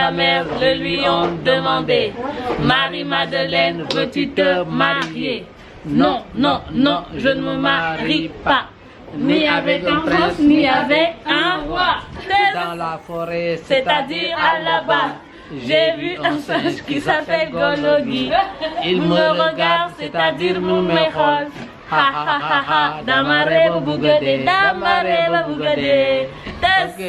sa mère le lui ont demandé. Marie-Madeleine, veux-tu te marier? Non, non, non, je ne me marie pas. Ni avec un prince, ni avec un roi. Dans la forêt, C'est-à-dire à là-bas. J'ai vu un singe qui s'appelle Gologui. Il me regarde, c'est-à-dire me méhol. Ha ha ha ha, Damare Bougade, Damare Bougade. Ok.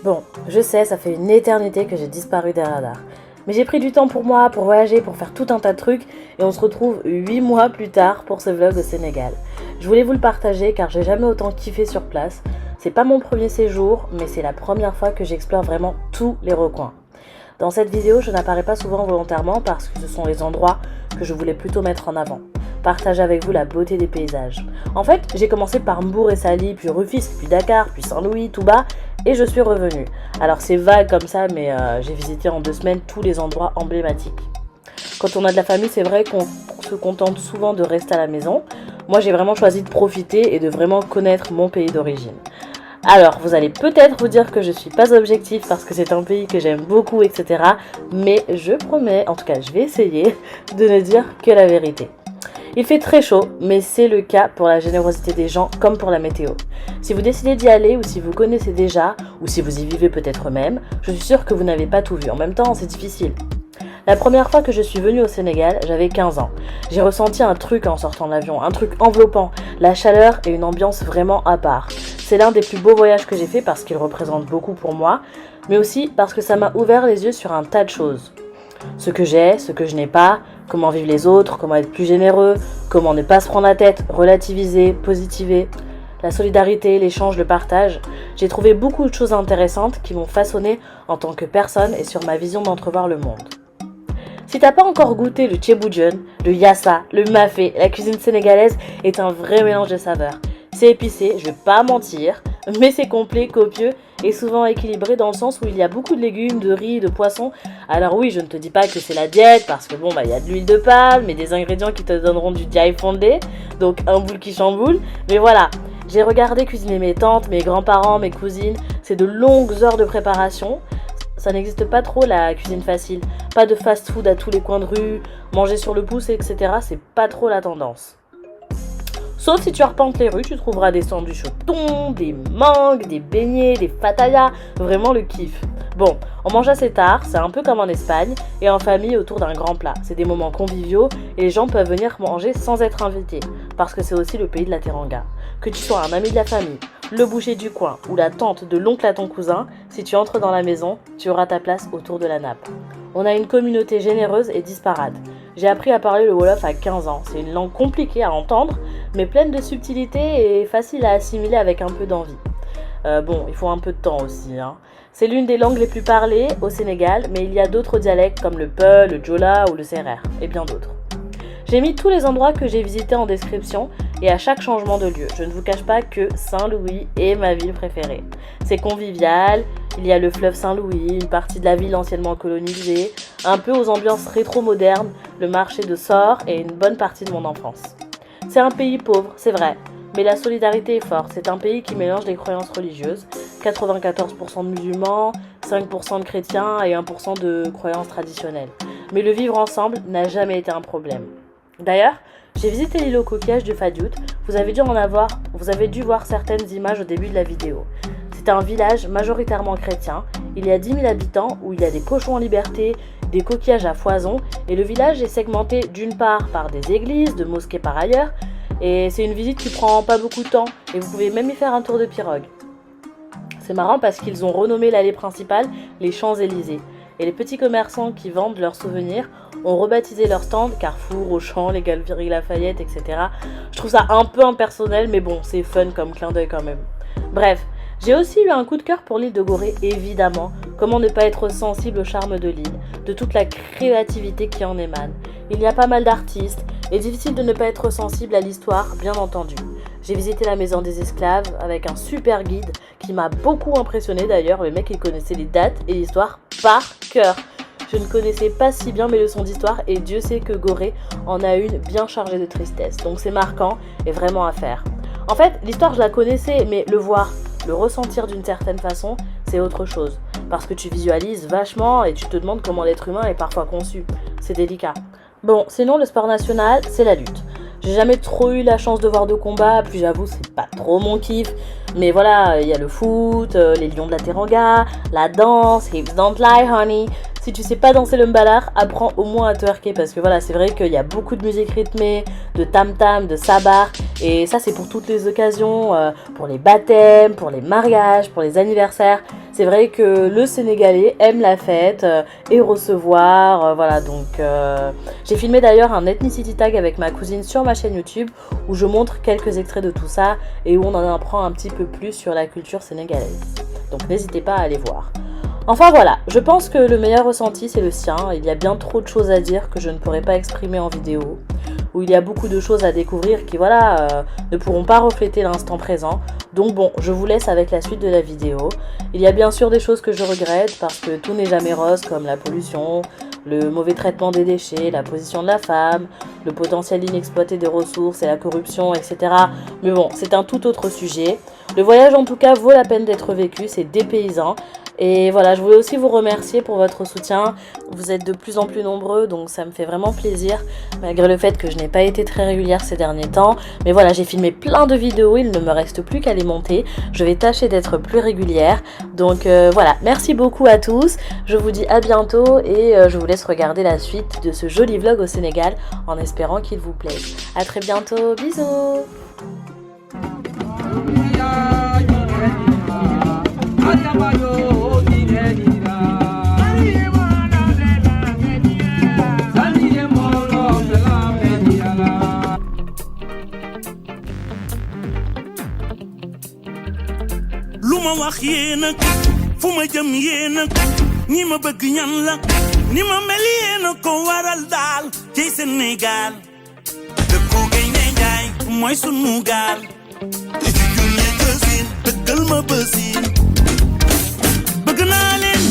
Bon, je sais, ça fait une éternité que j'ai disparu des radars. Mais j'ai pris du temps pour moi, pour voyager, pour faire tout un tas de trucs, et on se retrouve 8 mois plus tard pour ce vlog au Sénégal. Je voulais vous le partager car j'ai jamais autant kiffé sur place. C'est pas mon premier séjour, mais c'est la première fois que j'explore vraiment tous les recoins. Dans cette vidéo, je n'apparais pas souvent volontairement parce que ce sont les endroits que je voulais plutôt mettre en avant. Partager avec vous la beauté des paysages. En fait, j'ai commencé par Mbour et Saly, puis Rufisque, puis Dakar, puis Saint-Louis, Touba, et je suis revenue. Alors c'est vague comme ça, mais j'ai visité en 2 semaines tous les endroits emblématiques. Quand on a de la famille, c'est vrai qu'on se contente souvent de rester à la maison. Moi, j'ai vraiment choisi de profiter et de vraiment connaître mon pays d'origine. Alors, vous allez peut-être vous dire que je suis pas objective parce que c'est un pays que j'aime beaucoup, etc. Mais je promets, en tout cas je vais essayer, de ne dire que la vérité. Il fait très chaud, mais c'est le cas pour la générosité des gens comme pour la météo. Si vous décidez d'y aller ou si vous connaissez déjà, ou si vous y vivez peut-être même, je suis sûre que vous n'avez pas tout vu. En même temps, c'est difficile. La première fois que je suis venue au Sénégal, j'avais 15 ans. J'ai ressenti un truc en sortant de l'avion, un truc enveloppant, la chaleur et une ambiance vraiment à part. C'est l'un des plus beaux voyages que j'ai fait parce qu'il représente beaucoup pour moi, mais aussi parce que ça m'a ouvert les yeux sur un tas de choses. Ce que j'ai, ce que je n'ai pas, comment vivent les autres, comment être plus généreux, comment ne pas se prendre la tête, relativiser, positiver. La solidarité, l'échange, le partage. J'ai trouvé beaucoup de choses intéressantes qui m'ont façonné en tant que personne et sur ma vision d'entrevoir le monde. Si t'as pas encore goûté le tchéboudion, le yassa, le mafé, la cuisine sénégalaise est un vrai mélange de saveurs. C'est épicé, je vais pas mentir, mais c'est complet, copieux et souvent équilibré dans le sens où il y a beaucoup de légumes, de riz, de poissons. Alors oui, je ne te dis pas que c'est la diète parce que bon il y a de l'huile de palme et des ingrédients qui te donneront du diaye fondé, donc un boule qui chamboule, mais voilà. J'ai regardé cuisiner mes tantes, mes grands-parents, mes cousines, c'est de longues heures de préparation. Ça n'existe pas trop la cuisine facile, pas de fast-food à tous les coins de rue, manger sur le pouce, etc. C'est pas trop la tendance. Sauf si tu arpentes les rues, tu trouveras des sandwichs au thon, des mangues, des beignets, des fatayas, vraiment le kiff. Bon, on mange assez tard, c'est un peu comme en Espagne, et en famille autour d'un grand plat. C'est des moments conviviaux et les gens peuvent venir manger sans être invités, parce que c'est aussi le pays de la teranga. Que tu sois un ami de la famille, le boucher du coin ou la tante de l'oncle à ton cousin, si tu entres dans la maison, tu auras ta place autour de la nappe. On a une communauté généreuse et disparate. J'ai appris à parler le Wolof à 15 ans. C'est une langue compliquée à entendre, mais pleine de subtilité et facile à assimiler avec un peu d'envie. Bon, il faut un peu de temps aussi. C'est l'une des langues les plus parlées au Sénégal, mais il y a d'autres dialectes comme le Peul, le Djola ou le Serer, et bien d'autres. J'ai mis tous les endroits que j'ai visités en description et à chaque changement de lieu. Je ne vous cache pas que Saint-Louis est ma ville préférée. C'est convivial, il y a le fleuve Saint-Louis, une partie de la ville anciennement colonisée, un peu aux ambiances rétro-modernes, le marché de Sor et une bonne partie de mon enfance. C'est un pays pauvre, c'est vrai, mais la solidarité est forte. C'est un pays qui mélange des croyances religieuses, 94% de musulmans, 5% de chrétiens et 1% de croyances traditionnelles. Mais le vivre ensemble n'a jamais été un problème. D'ailleurs, j'ai visité l'île aux coquillages du Fadiout, vous avez dû voir certaines images au début de la vidéo. C'est un village majoritairement chrétien, il y a 10 000 habitants où il y a des cochons en liberté, des coquillages à foison et le village est segmenté d'une part par des églises, de mosquées par ailleurs et c'est une visite qui prend pas beaucoup de temps et vous pouvez même y faire un tour de pirogue. C'est marrant parce qu'ils ont renommé l'allée principale les Champs-Élysées et les petits commerçants qui vendent leurs souvenirs ont rebaptisé leur stand Carrefour, Auchan, les Galeries Lafayette, etc. Je trouve ça un peu impersonnel mais bon, c'est fun comme clin d'œil quand même. Bref, j'ai aussi eu un coup de cœur pour l'île de Gorée, évidemment. Comment ne pas être sensible au charme de l'île, de toute la créativité qui en émane. Il y a pas mal d'artistes, et difficile de ne pas être sensible à l'histoire, bien entendu. J'ai visité la maison des esclaves avec un super guide qui m'a beaucoup impressionné d'ailleurs. Le mec il connaissait les dates et l'histoire par cœur. Je ne connaissais pas si bien mes leçons d'histoire et Dieu sait que Gorée en a une bien chargée de tristesse. Donc c'est marquant et vraiment à faire. En fait, l'histoire je la connaissais, mais le voir, le ressentir d'une certaine façon, c'est autre chose. Parce que tu visualises vachement et tu te demandes comment l'être humain est parfois conçu. C'est délicat. Bon, sinon le sport national, c'est la lutte. J'ai jamais trop eu la chance de voir de combat, puis j'avoue c'est pas trop mon kiff. Mais voilà, il y a le foot, les lions de la Teranga, la danse, hips don't lie honey. Si tu sais pas danser le mbalar, apprends au moins à twerker parce que voilà, c'est vrai qu'il y a beaucoup de musique rythmée, de tam-tam, de sabar et ça c'est pour toutes les occasions, pour les baptêmes, pour les mariages, pour les anniversaires. C'est vrai que le Sénégalais aime la fête et recevoir, voilà donc j'ai filmé d'ailleurs un ethnicity tag avec ma cousine sur ma chaîne YouTube où je montre quelques extraits de tout ça et où on en apprend un petit peu plus sur la culture sénégalaise. Donc n'hésitez pas à aller voir. Enfin voilà, je pense que le meilleur ressenti c'est le sien, il y a bien trop de choses à dire que je ne pourrais pas exprimer en vidéo, où il y a beaucoup de choses à découvrir qui voilà, ne pourront pas refléter l'instant présent, donc bon, je vous laisse avec la suite de la vidéo. Il y a bien sûr des choses que je regrette parce que tout n'est jamais rose comme la pollution, le mauvais traitement des déchets, la position de la femme, le potentiel inexploité des ressources et la corruption, etc. Mais bon, c'est un tout autre sujet. Le voyage en tout cas vaut la peine d'être vécu, c'est dépaysant. Et voilà, je voulais aussi vous remercier pour votre soutien. Vous êtes de plus en plus nombreux, donc ça me fait vraiment plaisir, malgré le fait que je n'ai pas été très régulière ces derniers temps. Mais voilà, j'ai filmé plein de vidéos, il ne me reste plus qu'à les monter. Je vais tâcher d'être plus régulière. Donc voilà, merci beaucoup à tous. Je vous dis à bientôt et je vous laisse regarder la suite de ce joli vlog au Sénégal en espérant qu'il vous plaise. À très bientôt, bisous. Luma wax yéen ak fu ma jëm yéen ak ñi ma bëgg ñan la ni ma mel yéen a ko waral daal ci Sénégal dëkku Gaynde Njaay mooy sunu gaal te ci junne gësin dëggal ma bësin bëgg naa leen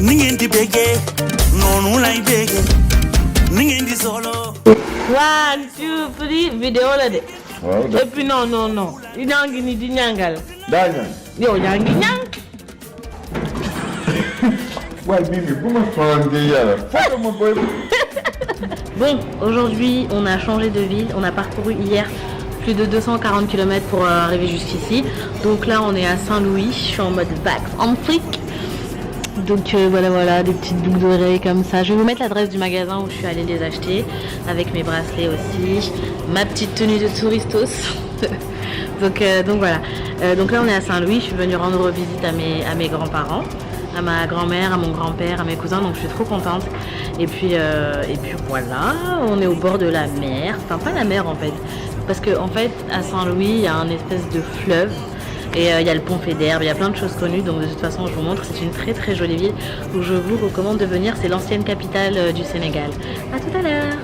ni ngeen di béggee noonu lay béggee ni ngeen di solo. 1 2 3 vidéo la de. waaw et puis non yaa ngi ni di ñàngal. daa ñaan. yow yaa ngi ñàng. waaye Mimi bu ma sonal ngir yàlla foofu ma boy. Bon, aujourd'hui on a changé de ville, on a parcouru hier plus de 240 km pour arriver jusqu'ici. Donc là on est à Saint-Louis, je suis en mode back en flic. Donc voilà, des petites boucles d'oreilles comme ça. Je vais vous mettre l'adresse du magasin où je suis allée les acheter, avec mes bracelets aussi, ma petite tenue de touristos. donc voilà. Donc là on est à Saint-Louis, je suis venue rendre visite à mes grands-parents, à ma grand-mère, à mon grand-père, à mes cousins, donc je suis trop contente. Et puis voilà, on est au bord de la mer, enfin pas la mer en fait, parce que en fait à Saint-Louis il y a un espèce de fleuve. Et il y a le pont Faidherbe, il y a plein de choses connues, donc de toute façon je vous montre, c'est une très très jolie ville où je vous recommande de venir, c'est l'ancienne capitale du Sénégal. A tout à l'heure.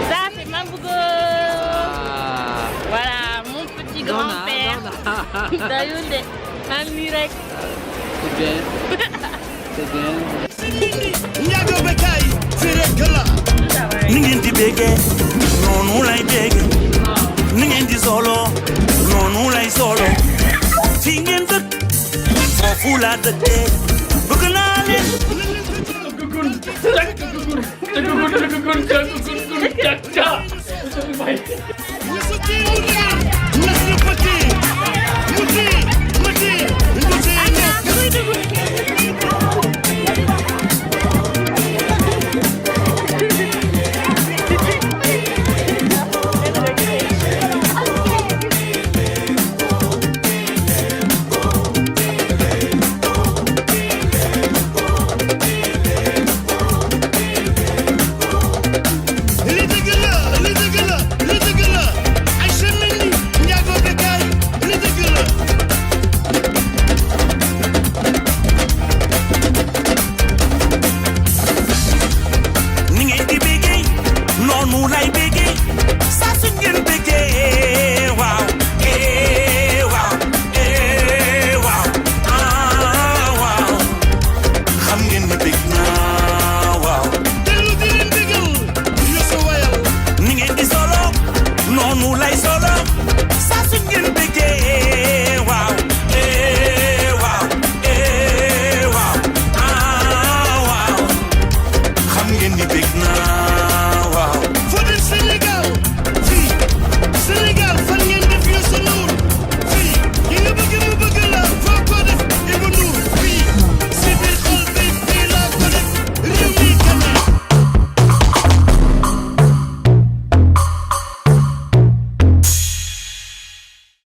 Ça c'est Mambougo. Voilà, mon petit grand-père. Dayounde, Annie rek. C'est bien. C'est bien. Ndiago Bekay fi rek la ni ngeen di béggee noonu lay béggee ni ngeen di solo noonu lay solo fi ngeen dëkk foofu laa dëkkee